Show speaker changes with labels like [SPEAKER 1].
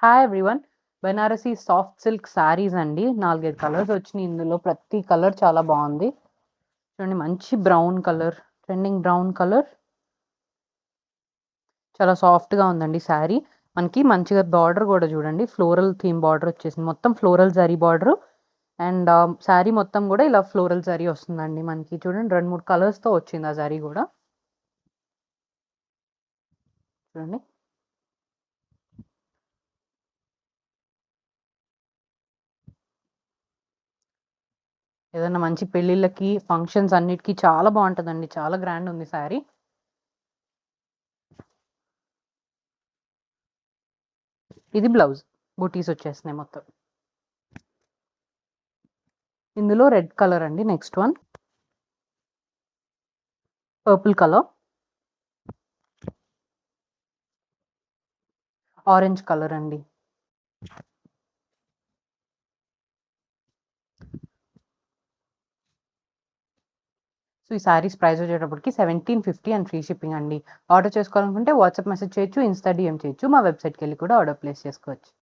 [SPEAKER 1] Hi everyone. Banarasi soft silk saris అండి. 4, 5 colours వచ్చినాయి. ఇందులో ప్రతి కలర్ చాలా బాగుంది. చూడండి, మంచి brown colour, trending brown colour. చాలా సాఫ్ట్గా ఉందండి శారీ. మనకి మంచిగా బార్డర్ కూడా చూడండి, ఫ్లోరల్ థీమ్ బార్డర్ వచ్చేసింది. మొత్తం floral zari border. And sari మొత్తం కూడా ఇలా ఫ్లోరల్ జరీ వస్తుందండి. మనకి చూడండి 2, 3 కలర్స్తో వచ్చింది ఆ జరీ కూడా. చూడండి, ఏదైనా మంచి పెళ్ళిళ్ళకి, ఫంక్షన్స్ అన్నిటికీ చాలా బాగుంటుందండి. చాలా గ్రాండ్ ఉంది శారీ. ఇది బ్లౌజ్, బూటీస్ వచ్చేస్తున్నాయి మొత్తం. ఇందులో రెడ్ కలర్ అండి. Next one purple colour, orange colour అండి. సో ఈ శారీస్ ప్రైస్ వచ్చేటప్పటికి 1750 అండ్ ఫ్రీ షిప్పింగ్ అండి. ఆర్డర్ చేసుకోవాలనుకుంటే వాట్సాప్ మెసేజ్ చేయొచ్చు, ఇన్స్టా డిఎం చేయొచ్చు. మా వెబ్సైట్కి వెళ్ళి కూడా ఆర్డర్ ప్లేస్ చేసుకోవచ్చు.